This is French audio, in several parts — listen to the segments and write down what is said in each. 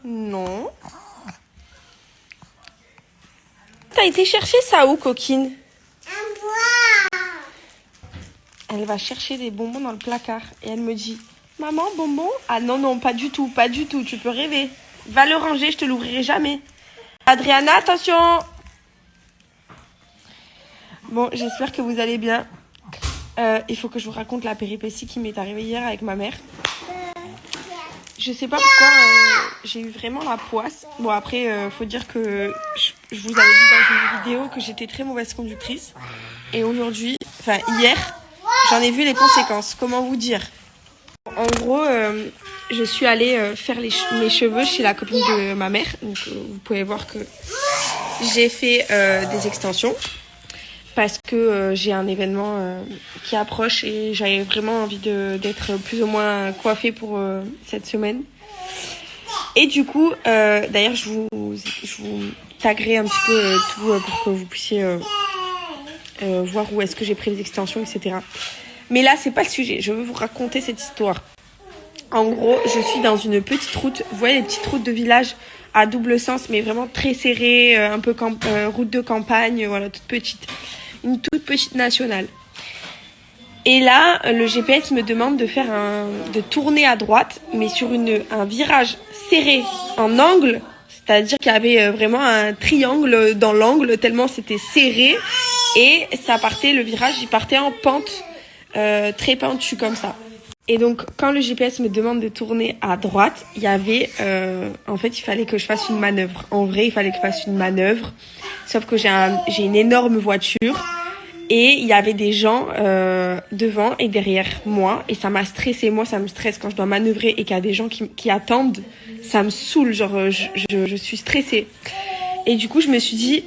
Non. T'as été chercher ça où, coquine? Elle va chercher des bonbons dans le placard et elle me dit « Maman, bonbon ?» Ah non, non, pas du tout, pas du tout, tu peux rêver. Va le ranger, je te l'ouvrirai jamais. Adriana, attention! Bon, j'espère que vous allez bien. Il faut que je vous raconte la péripétie qui m'est arrivée hier avec ma mère. Je sais pas pourquoi j'ai eu vraiment la poisse. Bon, après, faut dire que je vous avais dit dans une vidéo que j'étais très mauvaise conductrice. Et aujourd'hui, enfin hier, j'en ai vu les conséquences. Comment vous dire? En gros, je suis allée faire mes cheveux chez la copine de ma mère. Donc, vous pouvez voir que j'ai fait des extensions. Parce que j'ai un événement qui approche et j'avais vraiment envie d'être plus ou moins coiffée pour cette semaine. Et du coup, d'ailleurs, je vous taguerai un petit peu tout pour que vous puissiez voir où est-ce que j'ai pris les extensions, etc. Mais là, c'est pas le sujet. Je veux vous raconter cette histoire. En gros, je suis dans une petite route. Vous voyez les petites routes de village à double sens, mais vraiment très serrées, un peu route de campagne, voilà, toute petite. Une toute petite nationale. Et là, le GPS me demande de tourner à droite, mais sur un virage serré en angle. C'est-à-dire qu'il y avait vraiment un triangle dans l'angle, tellement c'était serré. Et le virage, il partait en pente, très pentue comme ça. Et donc, quand le GPS me demande de tourner à droite, il y avait... en fait, il fallait que je fasse une manœuvre. En vrai, il fallait que je fasse une manœuvre. Sauf que j'ai une énorme voiture. Et il y avait des gens devant et derrière moi. Et ça m'a stressée. Moi, ça me stresse quand je dois manœuvrer et qu'il y a des gens qui attendent. Ça me saoule. Genre, je suis stressée. Et du coup, je me suis dit,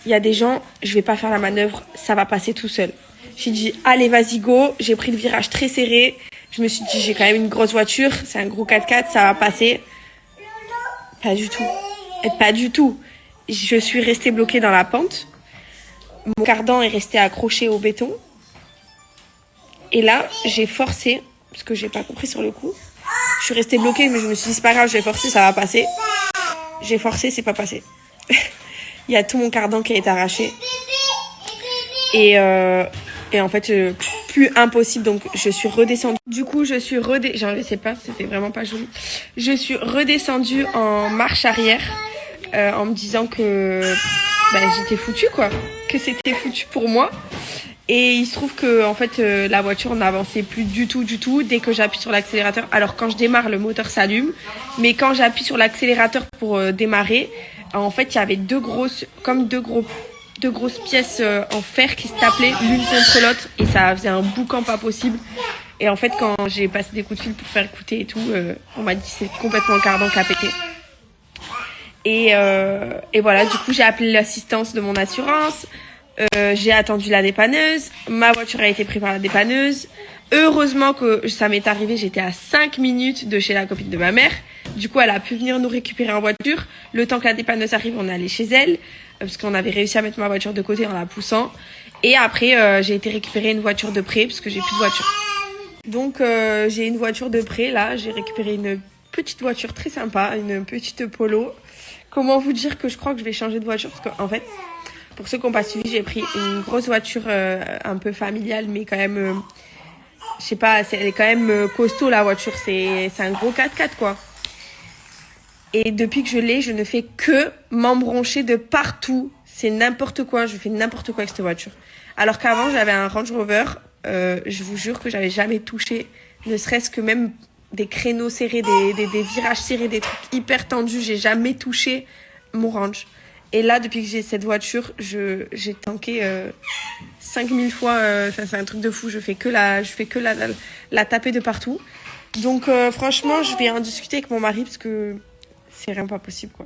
il y a des gens, je vais pas faire la manœuvre. Ça va passer tout seul. J'ai dit, allez, vas-y, go. J'ai pris le virage très serré. Je me suis dit, j'ai quand même une grosse voiture. C'est un gros 4x4, ça va passer. Pas du tout. Et pas du tout. Je suis restée bloquée dans la pente. Mon cardan est resté accroché au béton. Et là, j'ai forcé, parce que j'ai pas compris sur le coup. Je suis restée bloquée, mais je me suis dit, c'est pas grave, je vais forcer, ça va passer. J'ai forcé, c'est pas passé. Il y a tout mon cardan qui a été arraché. Et en fait, plus impossible, donc je suis redescendue. Du coup, j'ai enlevé ses pinces, c'était vraiment pas joli. Je suis redescendue en marche arrière, en me disant que j'étais foutue, quoi. Que c'était foutu pour moi. Et il se trouve que, en fait, la voiture n'avançait plus du tout. Dès que j'appuie sur l'accélérateur. Alors, quand je démarre, le moteur s'allume. Mais quand j'appuie sur l'accélérateur pour démarrer, en fait, il y avait deux grosses pièces en fer qui se tapaient l'une contre l'autre et ça faisait un boucan pas possible. Et en fait, quand j'ai passé des coups de fil pour faire écouter et tout, on m'a dit c'est complètement le cardan qui a pété. Et voilà, du coup, j'ai appelé l'assistance de mon assurance. J'ai attendu la dépanneuse. Ma voiture a été prise par la dépanneuse. Heureusement que ça m'est arrivé, j'étais à 5 minutes de chez la copine de ma mère. Du coup, elle a pu venir nous récupérer en voiture. Le temps que la dépanneuse arrive, on est allé chez elle. Parce qu'on avait réussi à mettre ma voiture de côté en la poussant. Et après, j'ai été récupérer une voiture de prêt parce que j'ai plus de voiture. Donc, j'ai une voiture de prêt, là. J'ai récupéré une petite voiture très sympa, une petite Polo. Comment vous dire que je crois que je vais changer de voiture? Parce qu'en fait, pour ceux qui n'ont pas suivi, j'ai pris une grosse voiture un peu familiale, mais quand même... je sais pas, elle est quand même costaud, la voiture. C'est un gros 4x4, quoi. Et depuis que je l'ai, je ne fais que m'embroncher de partout. C'est n'importe quoi. Je fais n'importe quoi avec cette voiture. Alors qu'avant, j'avais un Range Rover. Je vous jure que j'avais jamais touché, ne serait-ce que même des créneaux serrés, des virages serrés, des trucs hyper tendus. J'ai jamais touché mon Range. Et là, depuis que j'ai cette voiture, j'ai tanké 5000 fois. C'est un truc de fou. Je fais que la taper de partout. Donc franchement, je vais en discuter avec mon mari parce que c'est vraiment pas possible, quoi.